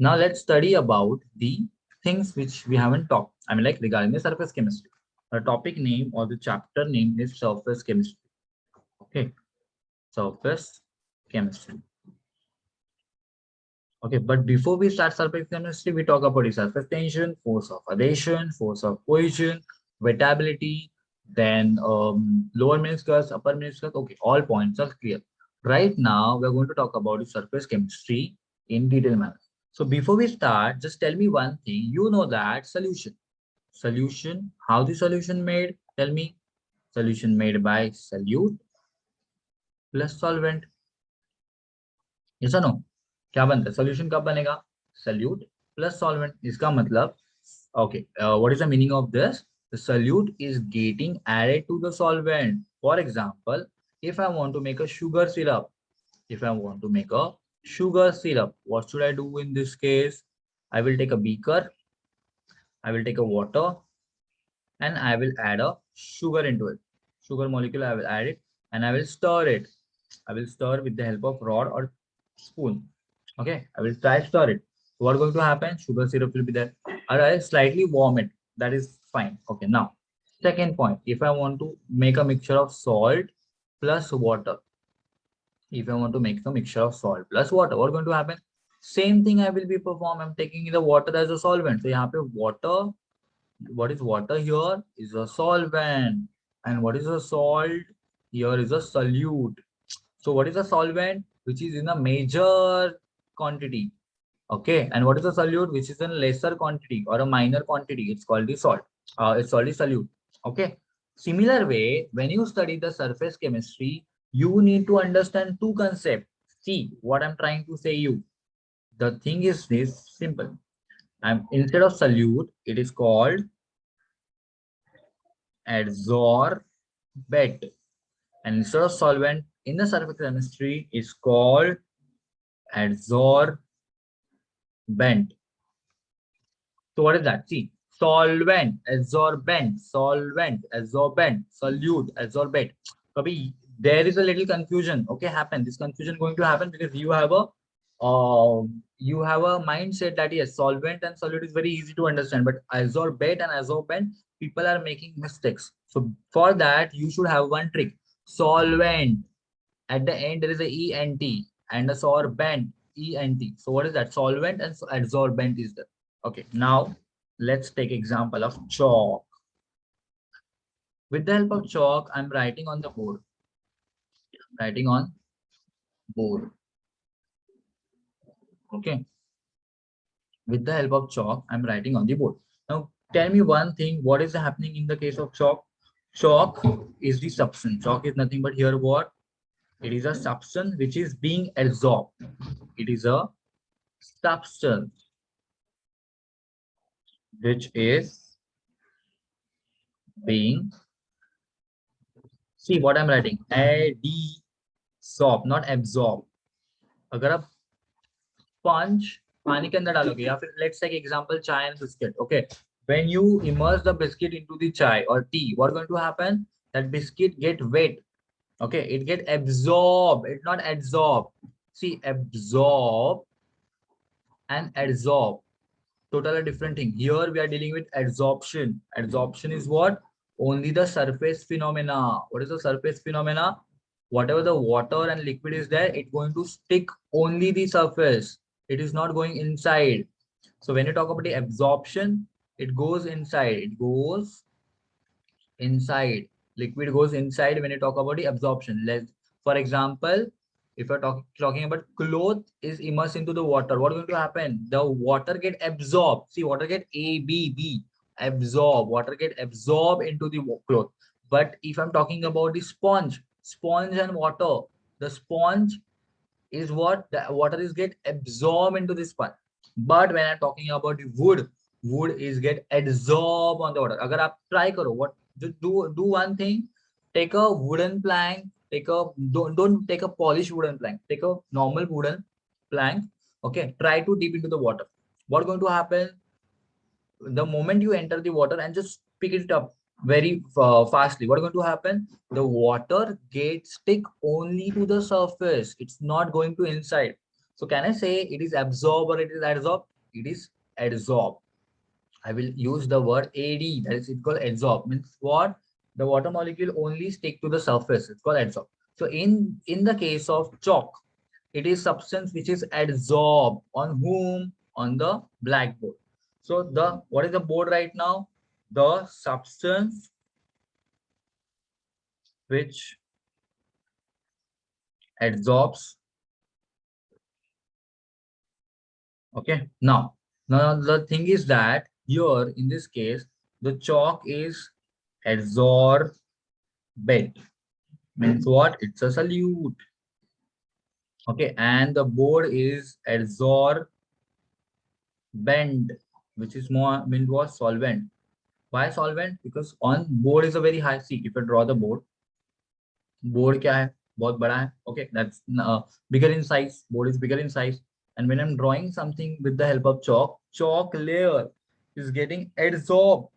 Now let's study about the things which we haven't talked. I mean, like regarding the surface chemistry. The topic name or the chapter name is surface chemistry. Okay, surface chemistry. Okay, but before we start surface chemistry, we talk about the surface tension, force of adhesion, force of cohesion, wettability, then lower meniscus, upper meniscus. Okay, all points are clear. Right now, we're going to talk about the surface chemistry in detail manner. So before we start, just tell me one thing. You know that solution. Solution, how the solution made? Tell me. Solution made by solute plus solvent. Yes or no? क्या बनता है solution कब बनेगा solute plus solvent इसका मतलब okay what is the meaning of this the solute is getting added to the solvent for example if I want to make a sugar syrup if I want to make a sugar syrup what should I do in this case I will take a beaker I will take a water and I will add a sugar into it sugar molecule I will add it and I will stir it I will stir with the help of rod or spoon. Okay, I will try stir it. So what going to happen? Sugar syrup will be there. Or I slightly warm it. That is fine. Okay, now second point. If I want to make a mixture of salt plus water, if I want to make a mixture of salt plus water, what going to happen? Same thing I will be perform. I'm taking the water as a solvent. So यहाँ पे water, what is water here? Is a solvent. And what is a salt? Here is a solute. So what is a solvent? Which is in a major quantity. Okay. And what is a solute? Which is in lesser quantity or a minor quantity. It's called the salt. It's called the solute. Okay. Similar way, when you study the surface chemistry, you need to understand two concepts. See what I'm trying to say you. The thing is this simple. Instead of solute, it is called adsorbate. And instead of solvent in the surface chemistry is called adsorbent. So what is that? See, solvent, absorbent, solute, adsorbate. Kabhi, there is a little confusion. Okay, happen. This confusion going to happen because you have a mindset that yes, solvent and solute is very easy to understand, but adsorbate and adsorbent, people are making mistakes. So for that, you should have one trick. Solvent. At the end, there is a ENT and a sorbent, ENT. So what is that? Solvent and adsorbent is there. Okay, now let's take example of chalk. With the help of chalk, I'm writing on the board. Writing on board. Okay. With the help of chalk, I'm writing on the board. Now, tell me one thing. What is happening in the case of chalk? Chalk is the substance. Chalk is nothing but here what? It is a substance which is being absorbed. It is a substance which is being, see what I'm writing, adsorb, not absorb. अगर आप sponge पानी के अंदर डालोगे या फिर let's take example chai and biscuit. Okay, when you immerse the biscuit into the chai or tea, what going to happen? That biscuit get wet. Okay, it get absorbed. It's not adsorb. See, absorb and adsorb. Totally different thing. Here we are dealing with adsorption. Adsorption is what? Only the surface phenomena. What is the surface phenomena? Whatever the water and liquid is there, it's going to stick only the surface. It is not going inside. So when you talk about the absorption, it goes inside. It goes inside. Liquid goes inside when you talk about the absorption. For example, if you're talking about cloth is immersed into the water, what is going to happen? The water get absorbed. See, water get ABB, absorb. Water get absorbed into the cloth. But if I'm talking about the sponge and water, the sponge is what the water is get absorbed into the sponge. But when I'm talking about the wood is get absorbed on the water. अगर आप try करो, what do one thing, take a wooden plank, don't take a polished wooden plank, take a normal wooden plank. Okay, try to dip into the water. What's going to happen? The moment you enter the water and just pick it up very fastly, what's going to happen? The water gets stick only to the surface. It's not going to inside. So can I say it is absorb or it is adsorb? It is adsorb. I will use the word AD, that is it called adsorb. Means what? The water molecule only stick to the surface. It's called adsorb. So in the case of chalk, it is substance which is adsorbed on whom? On the blackboard. So the what is the board right now? The substance which adsorbs. Okay. Now the thing is that here in this case, the chalk is adsorbed. Means what? It's a solute. Okay, and the board is adsorbent, which is more mean was solvent. Why solvent? Because on board is a very high. See, if I draw the board, board क्या है? बहुत बड़ा है. Okay, that's bigger in size. Board is bigger in size. And when I'm drawing something with the help of chalk, chalk layer is getting adsorbed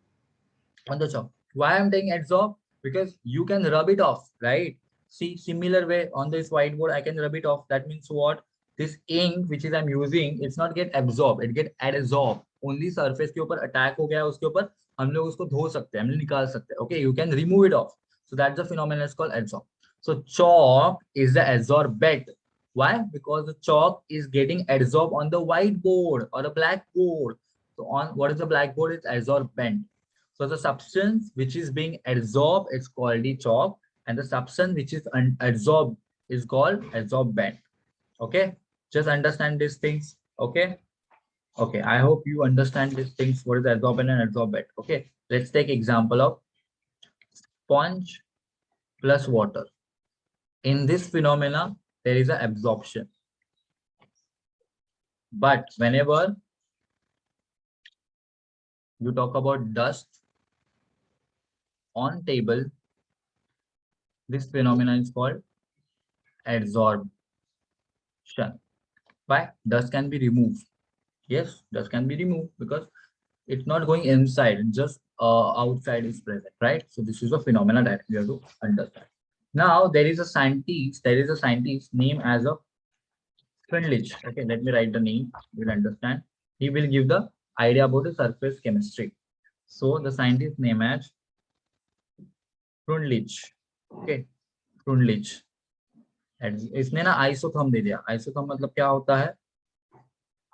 on the chalk. Why I'm taking adsorb? Because you can rub it off, right? See, similar way on this whiteboard, I can rub it off. That means what? This ink which is I'm using, it's not get absorbed, it get adsorbed. Only surface के ऊपर attack हो गया उसके ऊपर हम लोग उसको धो सकते हैं, हम लोग निकाल सकते हैं. Okay, you can remove it off. So that's the phenomenon is called adsorb. So chalk is the adsorbate. Why? Because the chalk is getting adsorbed on the whiteboard or the blackboard. So on what is the blackboard? It's adsorbent. So the substance which is being adsorbed is called the chalk, and the substance which is adsorbed is called adsorbent. Okay, just understand these things. Okay, okay. I hope you understand these things. What is adsorbent and adsorbent? Okay, let's take example of sponge plus water. In this phenomena, there is an absorption. But whenever you talk about dust on table, this phenomenon is called adsorption. Why? Dust can be removed. Yes, dust can be removed because it's not going inside, just outside is present, right? So this is a phenomena that we have to understand. Now there is a scientist named as a Freundlich. Okay, let me write the name. You'll understand. He will give the idea about the surface chemistry. So the scientist name as Freundlich. Okay, Freundlich. इसने ना isotherm दे दिया. Isotherm मतलब क्या होता है?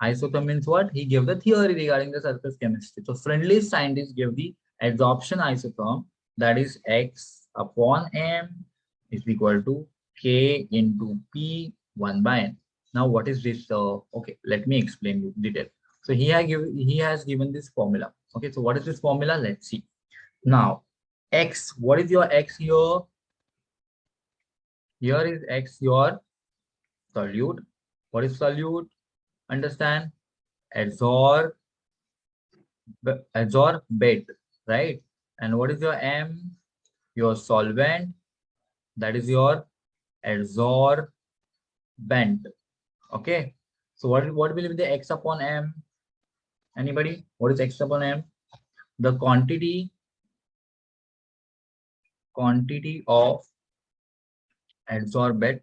Isotherm means what? He gave the theory regarding the surface chemistry. So friendly scientists gave the adsorption isotherm, that is X upon M is equal to K into P 1 by N. Now what is this? Okay, let me explain you detail. So he has given this formula. Okay, so what is this formula? Let's see. Now X, what is your X here? Here is X your solute. What is solute? Understand? Adsorbate, right? And what is your M? Your solvent, that is your adsorbent. Okay, so what will be the X upon M? Anybody? What is X upon M? The quantity of adsorbate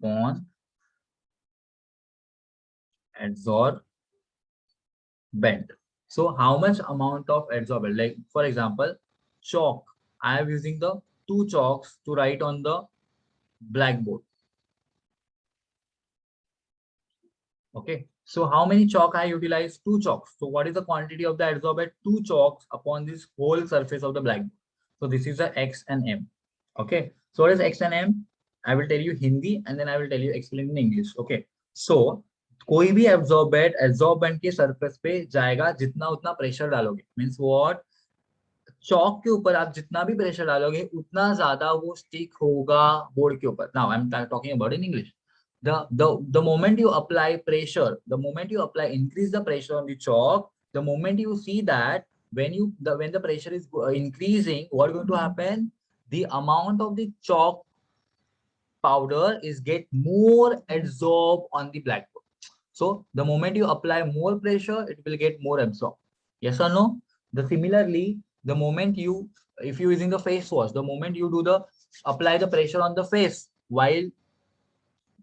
upon adsorbent. So how much amount of adsorbent? Like for example, chalk. I am using the 2 chalks to write on the blackboard. Okay, so how many chalk I utilize? 2 chalks. So what is the quantity of the adsorbate? 2 chalks upon this whole surface of the blackboard. So this is the X and M. Okay, so what is X and M? I will tell you Hindi and then I will tell you explain in English. Okay, so कोई भी absorbent के surface पे जाएगा जितना उतना pressure डालोगे. Means what? चौक के ऊपर आप जितना भी प्रेशर डालोगे उतना ज्यादा वो स्टिक होगा बोर्ड के ऊपर. Now I am talking about in English. The moment you apply pressure, the moment you increase the pressure on the chalk, the moment you see that when the pressure is increasing, what is going to happen? The amount of the chalk powder is get more absorbed on the blackboard. So the moment you apply more pressure, it will get more absorbed. Yes or no? Similarly, the moment if you using the face wash, the moment you apply the pressure on the face while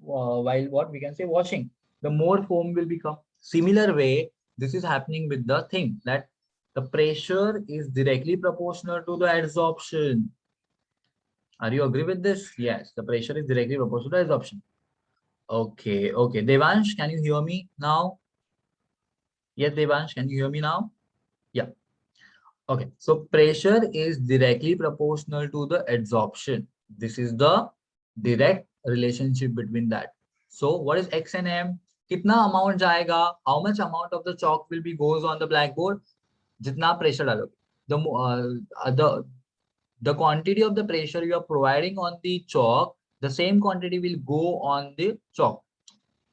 while what we can say washing, the more foam will become. Similar way, this is happening with the thing that the pressure is directly proportional to the adsorption. Are you agree with this? Yes, the pressure is directly proportional to adsorption. Okay, okay. Devansh, can you hear me now? Yes, Devansh, can you hear me now? Yeah. Okay. So pressure is directly proportional to the adsorption. This is the direct relationship between that. So what is X and M? कितना amount जाएगा? How much amount of the chalk will be goes on the blackboard? जितना pressure डालोगे. The quantity of the pressure you are providing on the chalk, the same quantity will go on the chalk.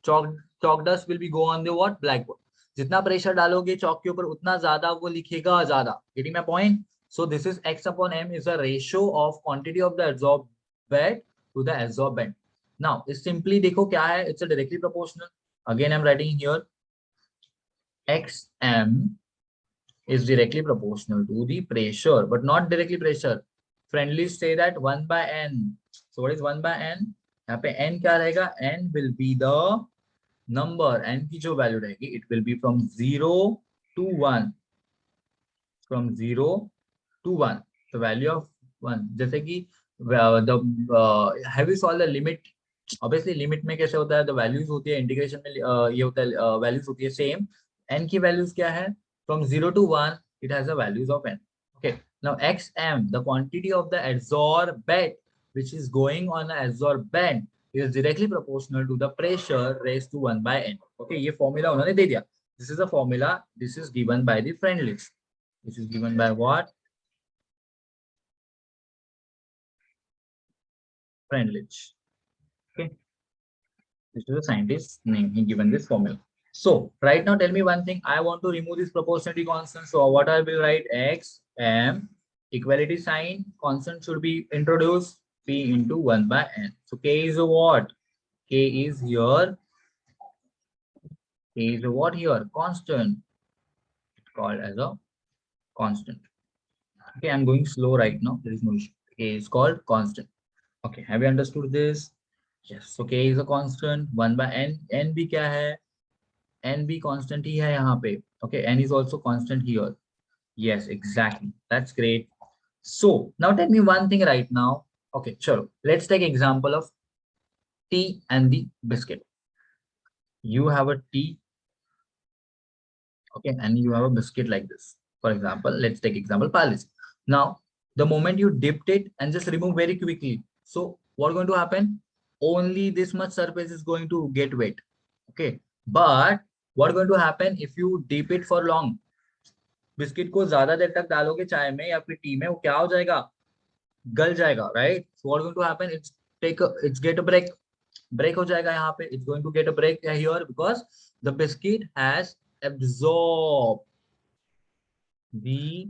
Chalk dust will be go on the what? Blackboard. जितना pressure डालोगे चौक के ऊपर उतना ज्यादा वो लिखेगा ज्यादा. Getting my point? So this is X upon M is a ratio of quantity of the adsorbent to the adsorbent. Now it's simply देखो क्या है? It's a directly proportional. Again I'm writing here XM is directly proportional to the pressure, but not directly pressure. Friendly say that 1 by N. So what is 1 by N? यहाँ पे N क्या रहेगा? N will be the number. N की जो value रहेगी, it will be from 0 to 1. From 0 to 1. The value of 1. जैसे कि have you solved the limit? Obviously limit में कैसे होता है? The values होती है integration में ये होता है values होती है same. N की values क्या है? From 0 to 1, it has the values of N. Okay. Now XM, the quantity of the adsorbent which is going on the adsorbent is directly proportional to the pressure raised to 1 by N. Okay, ये formula उन्होंने दे दिया. This is a formula. This is given by the Freundlich. This is given by what? Freundlich. Okay. This is a scientist's name. He given this formula. So right now, tell me one thing. I want to remove this proportionality constant. So what I will write? X M equality sign constant should be introduced. P into 1 by N. So K is a what? K is here. K is a what here? Constant. It's called as a constant. Okay, I'm going slow right now. There is no issue. K is called constant. Okay, have you understood this? Yes. So K is a constant. 1 by N. N भी क्या है? N भी constant ही है यहाँ पे. Okay, N is also constant here. Yes, exactly. That's great. So now tell me one thing right now. Okay, sure. Let's take example of tea and the biscuit. You have a tea, okay, and you have a biscuit like this. For example, let's take example Palace. Now, the moment you dipped it and just remove very quickly. So what's going to happen? Only this much surface is going to get wet. Okay, but what's going to happen if you dip it for long? Biscuit को ज्यादा देर तक डालोगे चाय में या फिर T में, वो क्या हो जाएगा? गल जाएगा, right? So what going to happen? It's get a break हो जाएगा यहाँ पे. It's going to get a break here because the biscuit has absorbed the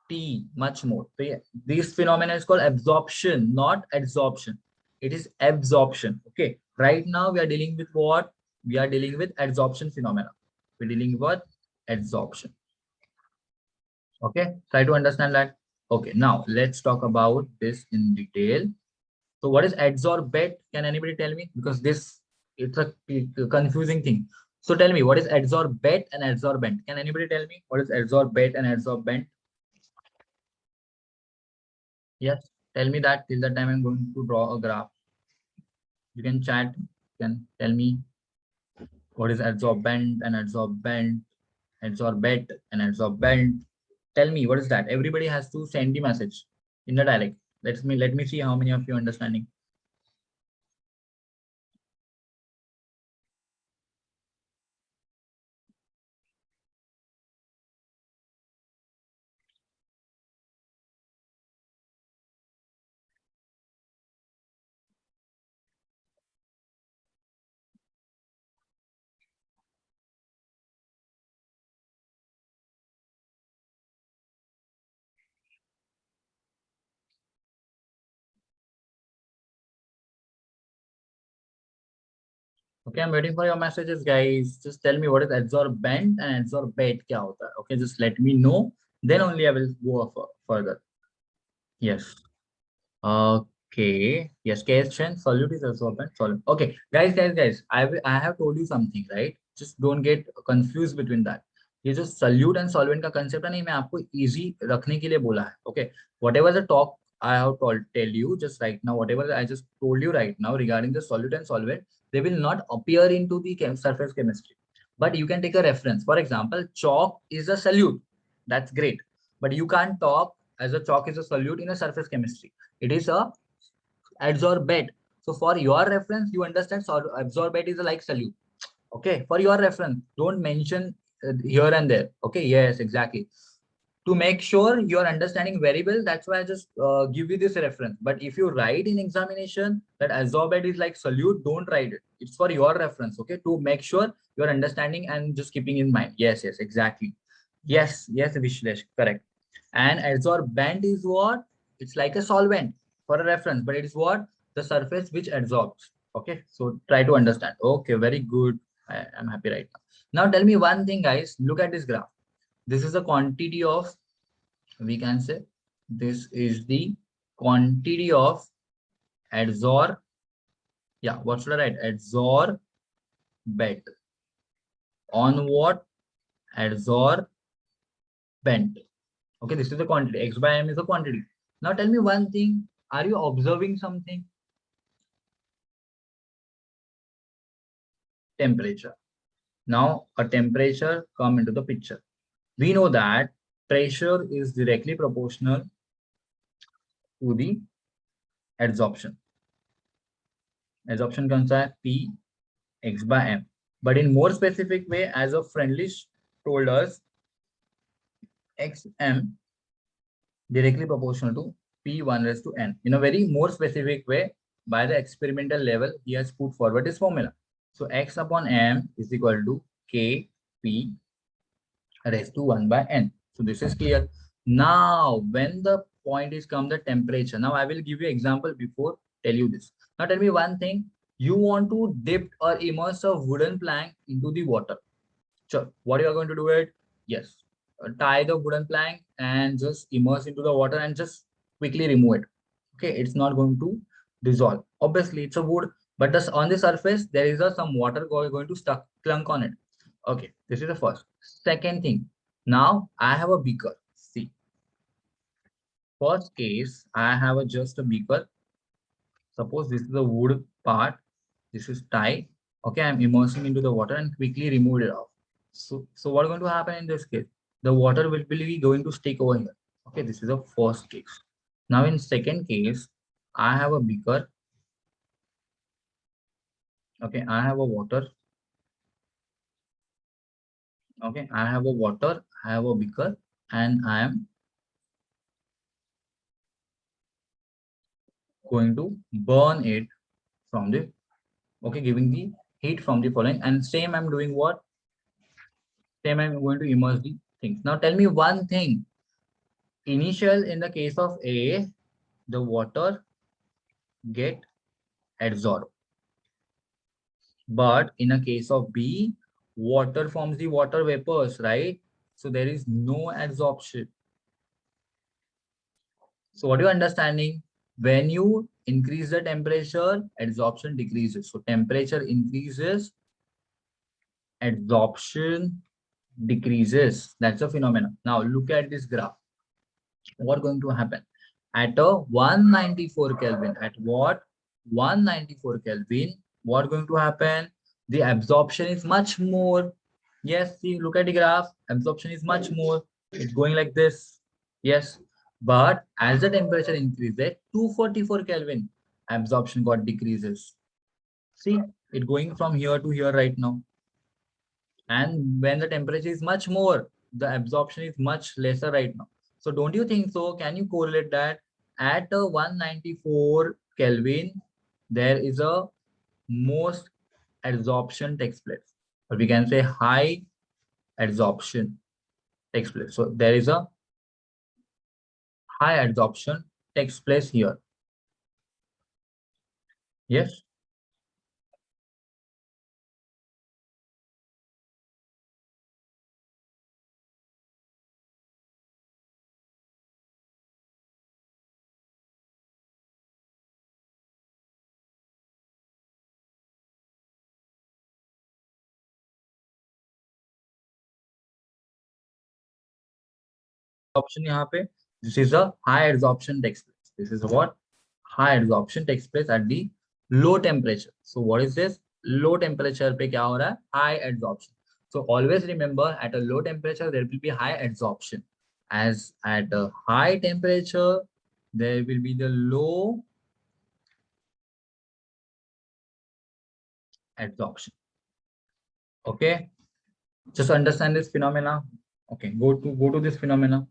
tea much more. So yeah, this phenomenon is called absorption, not adsorption. It is absorption. Okay. Right now we are dealing with what? We are dealing with adsorption phenomena. We're dealing with adsorption. Okay. Try to understand that. Okay. Now let's talk about this in detail. So what is adsorbate? Can anybody tell me? Because this it's a confusing thing. So tell me what is adsorbate and adsorbent? Can anybody tell me what is adsorbate and adsorbent? Yes, tell me that. Till the time I'm going to draw a graph. You can chat. You can tell me what is adsorbent and adsorbent, adsorbate and adsorbent. Tell me what is that. Everybody has to send the message in the dialect. Let me see how many of you are understanding. Okay, I'm waiting for your messages, guys. Just tell me what is adsorbent and adsorbate kya hota hai. Okay, just let me know. Then only I will go further. Yes. K. Yes, question. Solute is absorbent. Solvent. Okay, guys. I have told you something, right? Just don't get confused between that. ये जो solute and solvent का concept है नहीं, मैं आपको easy रखने के लिए बोला है. Okay, whatever the talk I have told tell you just right now, whatever I just told you right now regarding the solute and solvent, they will not appear into the surface chemistry. But you can take a reference. For example, chalk is a solute. That's great. But you can't talk as a chalk is a solute in a surface chemistry. It is a adsorbate. So for your reference, you understand absorbate is like solute. Okay, for your reference, don't mention here and there. Okay, yes, exactly. To make sure you're understanding very well, that's why I just give you this reference. But if you write in examination that adsorbate is like solute, don't write it. It's for your reference. Okay, to make sure you're understanding and just keeping in mind. Yes, yes, exactly. Yes, Vishlesh, correct. And adsorbent is what? It's like a solvent for a reference, but it is what? The surface which adsorbs. Okay, so try to understand. Okay, very good. I'm happy right now. Now tell me one thing, guys. Look at this graph. This is the quantity of, we can say, this is the quantity of adsorb. Yeah, what should I write? Adsorbate. On what? Adsorbent. Okay, this is the quantity. X by M is the quantity. Now tell me one thing. Are you observing something? Temperature. Now a temperature come into the picture. We know that pressure is directly proportional to the adsorption. Adsorption comes as P X by M. But in more specific way, as a friendly told us, Xm directly proportional to P1 raised to N. In a very more specific way, by the experimental level, he has put forward this formula. So X upon M is equal to Kp raised to 1 by N. So this is clear. Now, when the point is come the temperature, now I will give you example before tell you this. Now tell me one thing. You want to dip or immerse a wooden plank into the water. Sure. What you are going to do it? Yes. Tie the wooden plank and just immerse into the water and just quickly remove it. Okay, it's not going to dissolve. Obviously, it's a wood, but this on the surface there is some water going to stuck clunk on it. Okay, this is the first. Second thing. Now I have a beaker. See, first case I have just a beaker. Suppose this is the wood part. This is tie. Okay, I'm immersing into the water and quickly remove it off. So what's going to happen in this case? The water will be going to stick over here. Okay, this is the first case. Now in second case, I have a beaker. Okay, I have a water. Okay, I have a water, I have a beaker, and I am going to burn it from the, okay, giving the heat from the following. And same I'm doing what? Same I'm going to immerse the things. Now tell me one thing. Initial in the case of A, the water get adsorbed. But in a case of B, water forms the water vapors, right? So there is no adsorption. So what are you understanding? When you increase the temperature, adsorption decreases. So temperature increases, adsorption decreases. That's a phenomenon. Now look at this graph. What's going to happen? At a 194 Kelvin, at what? 194 Kelvin, what's going to happen? The absorption is much more. Yes, see, look at the graph. Absorption is much more. It's going like this. Yes. But as the temperature increases, 244 Kelvin, absorption got decreases. See, it going from here to here right now. And when the temperature is much more, the absorption is much lesser right now. So don't you think so? Can you correlate that at a 194 Kelvin, there is a most adsorption takes place, or we can say high adsorption takes place. So there is a high adsorption takes place here. Yes. Absorption यहाँ पे, this is a high absorption takes place. This is what high absorption takes place at the low temperature. So what is this? Low temperature पे क्या हो रहा है? High absorption. So always remember at a low temperature there will be high absorption. As at a high temperature there will be the low absorption. Okay, just understand this phenomena. Okay, go to this phenomena.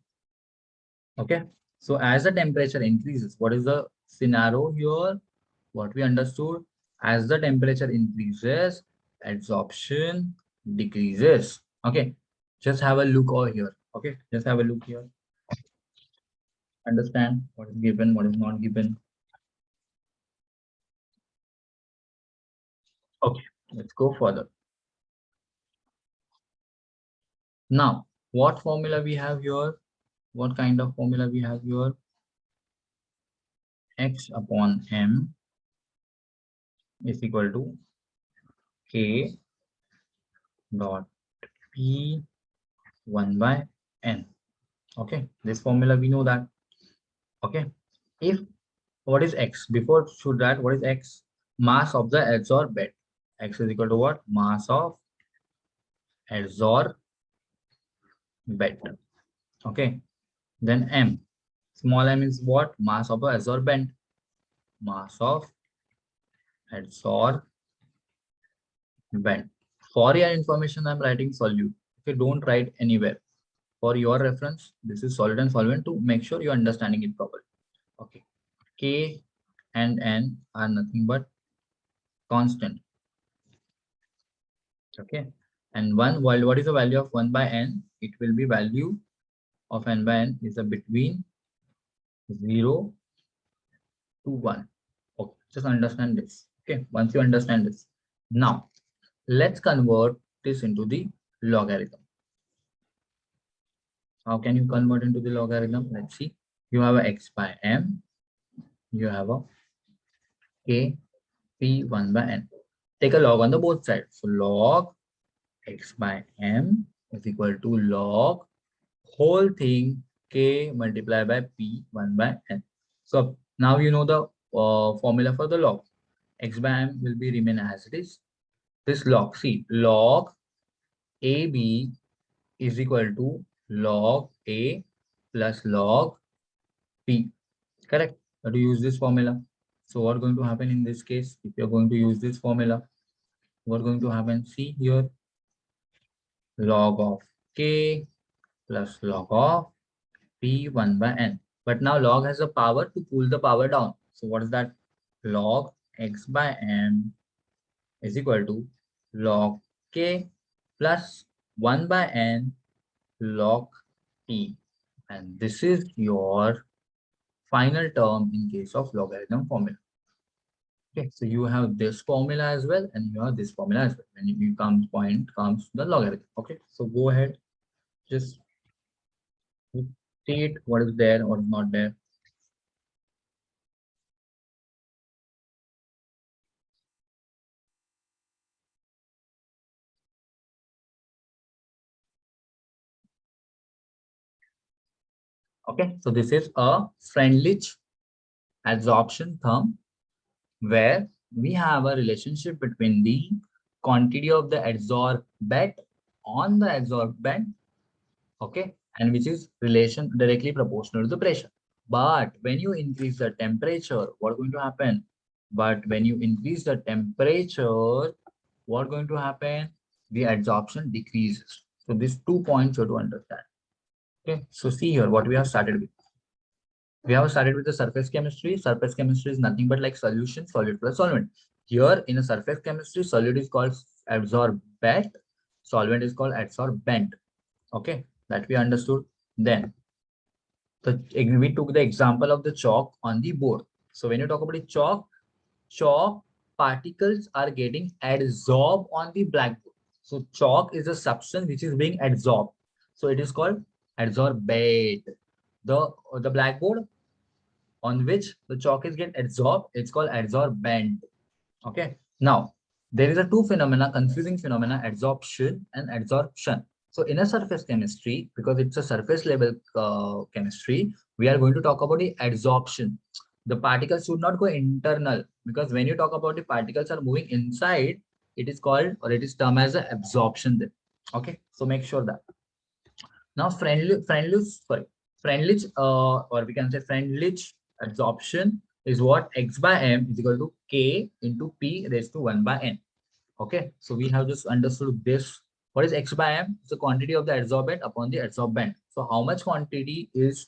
Okay, so as the temperature increases, what is the scenario here? What we understood, as the temperature increases, absorption decreases. Okay, just have a look over here. Okay, just have a look here. Understand what is given, what is not given. Okay, let's go further. Now, what formula we have here? What kind of formula we have here? X upon m is equal to k dot p 1 by n. Okay, this formula we know that. Okay, if what is x? Before should that, what is x? Mass of the adsorbent. X is equal to what? Mass of adsorbent. Okay, then m. Small m is what? Mass of the adsorbent. Mass of adsorbent. For your information, I'm writing solute. Okay, don't write anywhere. For your reference, this is solid and solvent to make sure you're understanding it properly. Okay, k and n are nothing but constant. Okay, and what is the value of 1 by n? It will be value of n by n is a between 0 to 1. Okay, just understand this. Okay, once you understand this, now let's convert this into the logarithm. How can you convert into the logarithm? Let's see. You have a x by m, you have a k p 1 by n. Take a log on the both sides. So log x by m is equal to log whole thing k multiplied by p 1 by n. So now you know the formula for the log. X by m will be remain as it is. This log, see, log ab is equal to log a plus log p. Correct? How to use this formula? So what's going to happen in this case? If you're going to use this formula, what's going to happen? See here, log of k plus log of p 1 by n. But now log has a power to pull the power down. So what is that? Log x by m is equal to log k plus 1 by n log p. And this is your final term in case of logarithm formula. Okay, so you have this formula as well, and you have this formula as well. When you point comes the logarithm. Okay, so go ahead, just state what is there or not there. Okay, so this is a Freundlich adsorption term where we have a relationship between the quantity of the adsorbent on the adsorbent, okay, and which is relation directly proportional to the pressure. But when you increase the temperature, what's going to happen? But when you increase the temperature, what's going to happen? The adsorption decreases. So these 2 points you have to understand. Okay, so see here what we have started with. We have started with the surface chemistry. Surface chemistry is nothing but like solution, solid plus solvent. Here in a surface chemistry, solid is called adsorbate, solvent is called adsorbent. Okay, that we understood. Then we took the example of the chalk on the board. So when you talk about the chalk particles are getting adsorbed on the blackboard. So chalk is a substance which is being adsorbed. So it is called adsorbate. The blackboard on which the chalk is get adsorbed, it's called adsorbent. Okay. Now there is a two phenomena, confusing phenomena, adsorption and adsorption. So in a surface chemistry, because it's a surface level chemistry, we are going to talk about the adsorption. The particles should not go internal, because when you talk about the particles are moving inside, it is called, or it is termed as the absorption then. Okay, so make sure that. Now Freundlich, or we can say Freundlich adsorption is what? X by m is equal to K into P raised to 1 by n. Okay, so we have just understood this. What is X by m? It's the quantity of the adsorbent upon the adsorbent. So how much quantity is,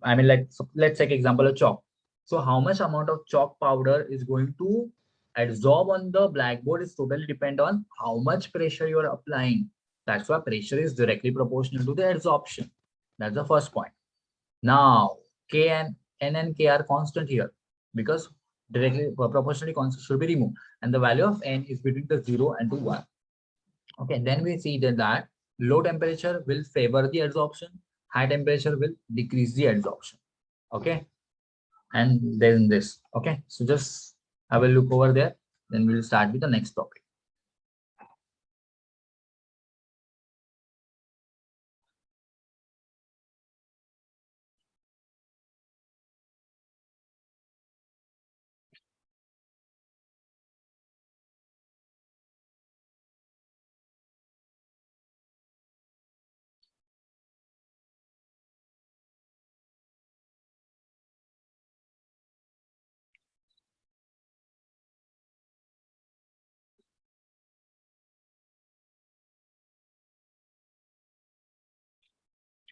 I mean, like, so let's take example of chalk. So how much amount of chalk powder is going to adsorb on the blackboard is totally depend on how much pressure you are applying. That's why pressure is directly proportional to the adsorption. That's the first point. Now, K and N and K are constant here, because directly proportionally constant should be removed. And the value of N is between the 0 and to 1. Okay, then we see that low temperature will favor the adsorption, high temperature will decrease the adsorption. Okay, and then this. Okay, so just have a look over there, then we'll start with the next topic.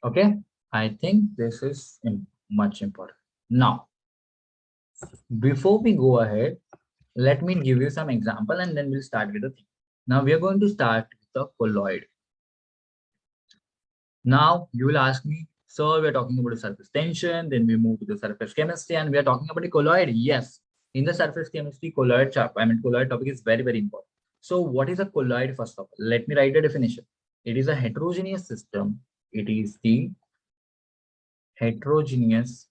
Okay, I think this is much important. Now, before we go ahead, let me give you some example and then we'll start with the thing. Now we are going to start with the colloid. Now you will ask me, so we're talking about the surface tension, then we move to the surface chemistry, and we are talking about the colloid. Yes, in the surface chemistry, colloid colloid topic is very, very important. So what is a colloid? First of all, let me write the definition. It is a heterogeneous system. It is the heterogeneous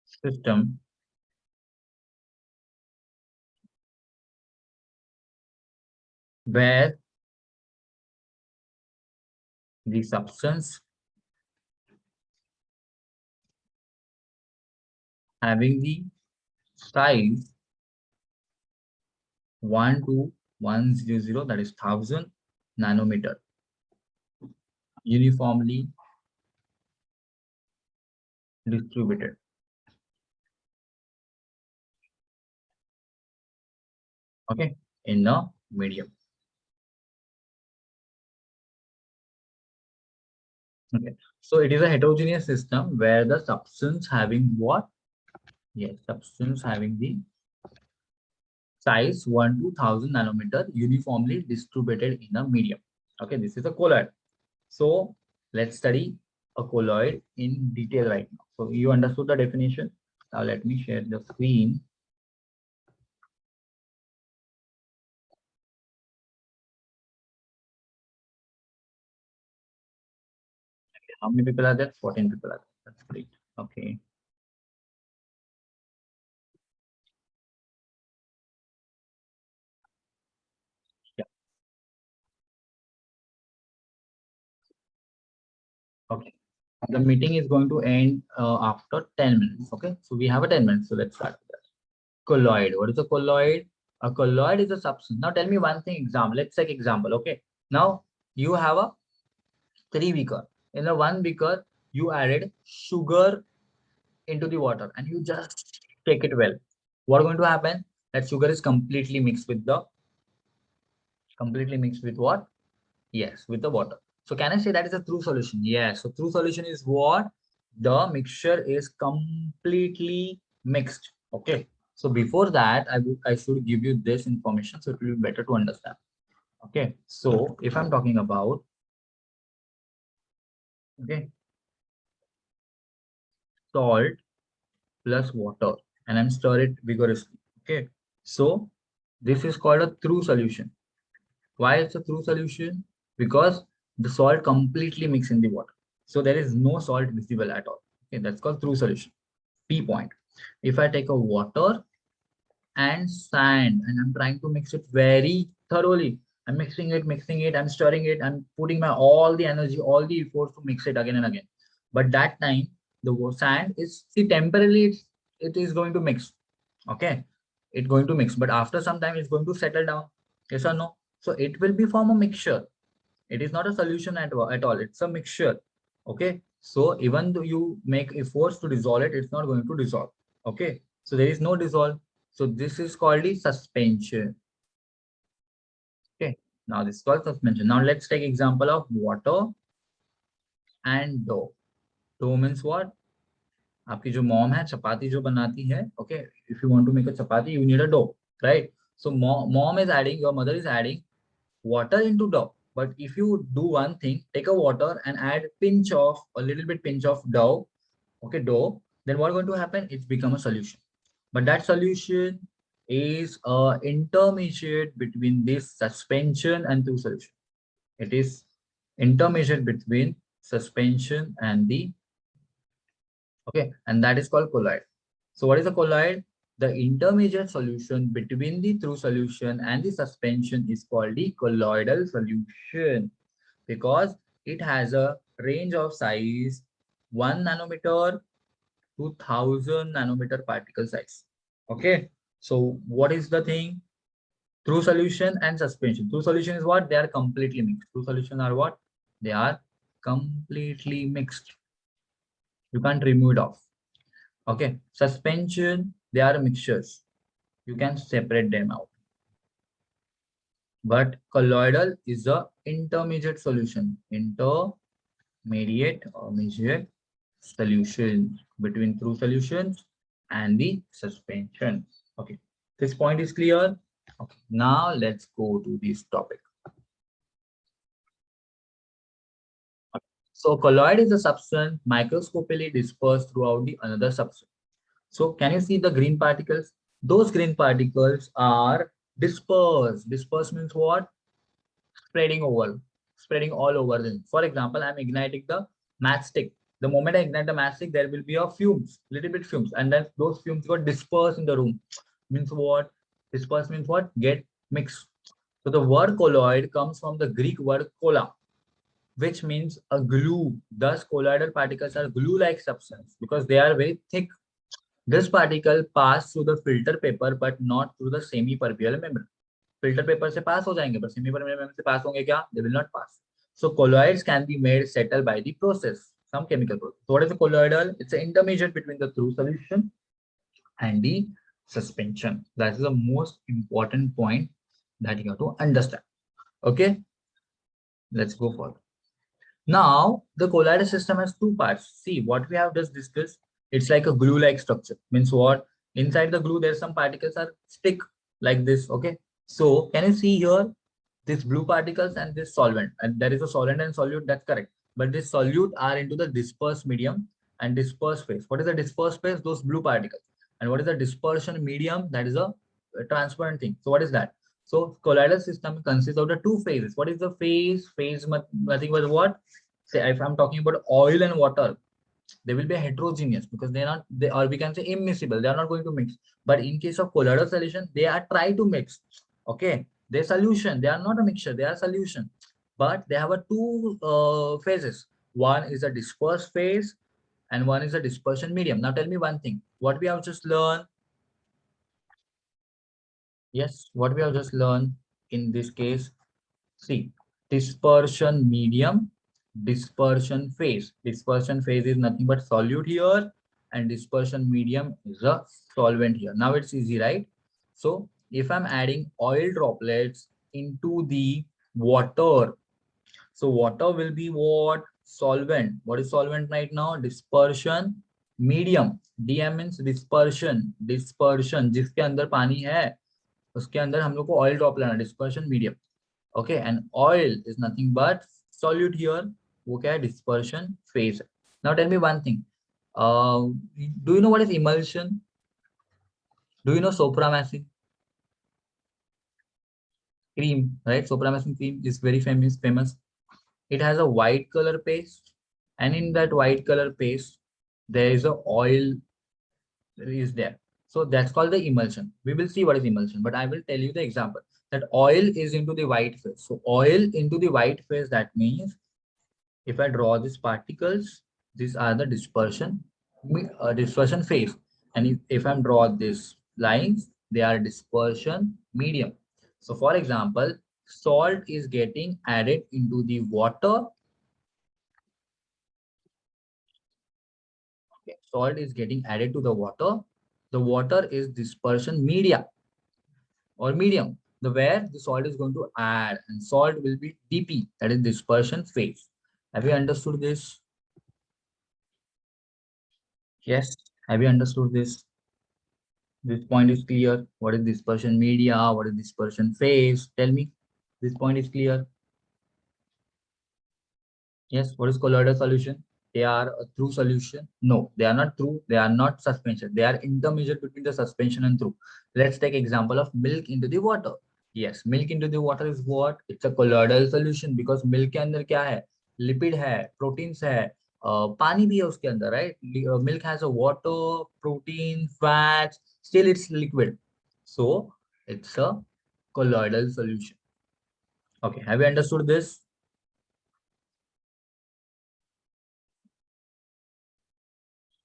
system where the substance having the size 1 to 100, that is 1000 nanometer, uniformly distributed. Okay, in the medium. Okay, so it is a heterogeneous system where the substance having what? Yes, substance having the size 1 to 1000 nanometer uniformly distributed in a medium. Okay, this is a colloid. So let's study a colloid in detail right now. So you understood the definition. Now let me share the screen. How many people are there? 14 people are there. That's great. Okay. Yeah. Okay. The meeting is going to end after 10 minutes. Okay. So we have a 10 minutes. So let's start with that. Colloid. What is a colloid? A colloid is a substance. Now tell me one thing example. Let's take example. Okay. Now you have a 3 beaker. In the 1 beaker, you added sugar into the water and you just take it well. What is going to happen? That sugar is completely mixed with what? Yes, with the water. So can I say that is a true solution? Yes. So true solution is what? The mixture is completely mixed. Okay. So before that, I should give you this information so it will be better to understand. Okay. So if I'm talking about, okay, salt plus water and I'm stir it vigorously. Okay. So this is called a true solution. Why it's a true solution? Because the salt completely mixed in the water. So there is no salt visible at all. Okay, that's called true solution. P point. If I take a water and sand and I'm trying to mix it very thoroughly, I'm mixing it, I'm stirring it, I'm putting my all the energy, all the efforts to mix it again and again. But that time, the sand is, see, temporarily it is going to mix. Okay, it's going to mix, but after some time it's going to settle down. Yes or no? So it will be form a mixture. It is not a solution at all. It's a mixture. Okay. So even though you make efforts to dissolve it, it's not going to dissolve. Okay. So there is no dissolve. So this is called the suspension. Okay. Now this is called suspension. Now let's take example of water and dough. Dough means what? आपकी जो mom है चपाती जो बनाती है, okay, if you want to make a chapati you need a dough, right? So mom is adding, your mother is adding water into dough. But if you do one thing, take a water and add a little bit pinch of dough, okay, dough, then what's going to happen? It's become a solution. But that solution is a intermediate between this suspension and two solution. It is intermediate between suspension and the, okay, and that is called colloid. So what is a colloid? The intermediate solution between the through solution and the suspension is called the colloidal solution, because it has a range of size 1 nanometer to 1000 nanometer particle size. Okay, so what is the thing? Through solution and suspension. Through solution is what? They are completely mixed. Through solution are what? They are completely mixed. You can't remove it off. Okay, suspension, they are mixtures. You can separate them out. But colloidal is a intermediate solution. Intermediate or mediate solution between through solutions and the suspension. Okay, this point is clear. Okay, now let's go to this topic. So colloid is a substance microscopically dispersed throughout the another substance. So can you see the green particles? Those green particles are dispersed. Dispersed means what? Spreading over, spreading all over them. For example, I'm igniting the matchstick. The moment I ignite the matchstick, there will be a fumes, little bit fumes, and then those fumes got dispersed in the room. Means what? Dispersed means what? Get mixed. So the word colloid comes from the Greek word kola, which means a glue. Thus, colloidal particles are glue-like substance because they are very thick. This particle pass through the filter paper, but not through the semi-permeable membrane. Filter paper से pass हो जाएंगे, but semi-permeable membrane से pass होंगे क्या? They will not pass. So colloids can be made settle by the process, some chemical process. So what is a colloidal? It's an intermediate between the through solution and the suspension. That is the most important point that you have to understand. Okay, let's go forward. Now, the colloidal system has two parts. See, what we have just discussed, it's like a glue-like structure. Means what? Inside the glue, there's some particles are stick like this, okay? So, can you see here, these blue particles and this solvent? And there is a solvent and solute, that's correct. But this solute are into the dispersed medium and dispersed phase. What is the dispersed phase? Those blue particles. And what is the dispersion medium? That is a transparent thing. So, what is that? So, colloidal system consists of the two phases. What is the phase? Phase, nothing but what? Say if I'm talking about oil and water, they will be heterogeneous because they are not, they, or we can say immiscible, they are not going to mix. But in case of colloidal solution, they are try to mix. Okay, their solution, they are not a mixture, they are solution, but they have a two phases. One is a dispersed phase and one is a dispersion medium. Now tell me one thing, what we have just learned. Yes, what we have just learned in this case, see, dispersion medium, dispersion phase. Dispersion phase is nothing but solute here, and dispersion medium is a solvent here. Now it's easy, right? So if I'm adding oil droplets into the water, so water will be what? Solvent. What is solvent right now? Dispersion medium. DM means dispersion. Dispersion जिसके अंदर पानी है उसके अंदर हम लोग को oil drop लेना, dispersion medium. Okay, and oil is nothing but solute here. वो क्या है? Dispersion phase. Now tell me one thing. Do you know what is emulsion? Do you know sopramazine cream? Right, sopramazine cream is very famous. It has a white color paste, and in that white color paste, there is a oil is there. So that's called the emulsion. We will see what is emulsion, but I will tell you the example. that oil is into the white phase. So oil into the white phase, that means if I draw these particles, these are the dispersion phase. And if I'm draw these lines, they are dispersion medium. So for example, salt is getting added into the water. Okay, salt is getting added to the water. The water is dispersion media or medium, the where the salt is going to add, and salt will be DP, that is dispersion phase. Have you understood this? Yes. Have you understood this? This point is clear. What is dispersion media? What is dispersion phase? Tell me. This point is clear. Yes. What is colloidal solution? They are a through solution. No, they are not through. They are not suspension. They are intermediate between the suspension and through. Let's take example of milk into the water. Yes, milk into the water is what? It's a colloidal solution because milk के अंदर क्या है? Lipid है, proteins है, पानी भी है उसके अंदर, right? Milk has a water, protein, fats. Still, it's liquid, so it's a colloidal solution. Okay, have you understood this?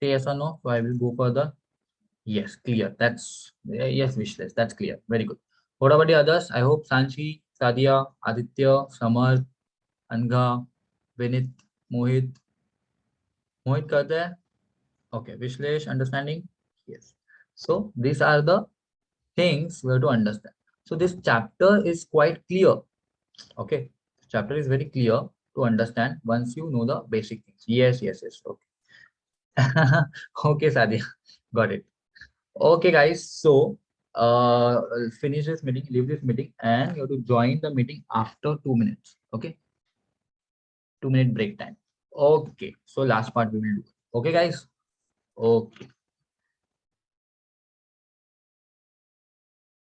Say yes or no. So I will go further. Yes, clear. That's yes, Vishlesh. That's clear. Very good. What about the others? I hope Sanchi, Sadia, Aditya, Samar, Anga, Vinit, Mohit. Mohit करते हैं? Okay, Vishlesh, understanding? Yes. So these are the things we have to understand. So this chapter is quite clear. Okay. Chapter is very clear to understand once you know the basic things. Yes, yes, yes. Okay. Okay, Sadia. Got it. Okay, guys. So finish this meeting, leave this meeting, and you have to join the meeting after 2 minutes. Okay. 2 minute break time. Okay. So last part we will do. Okay, guys. Okay.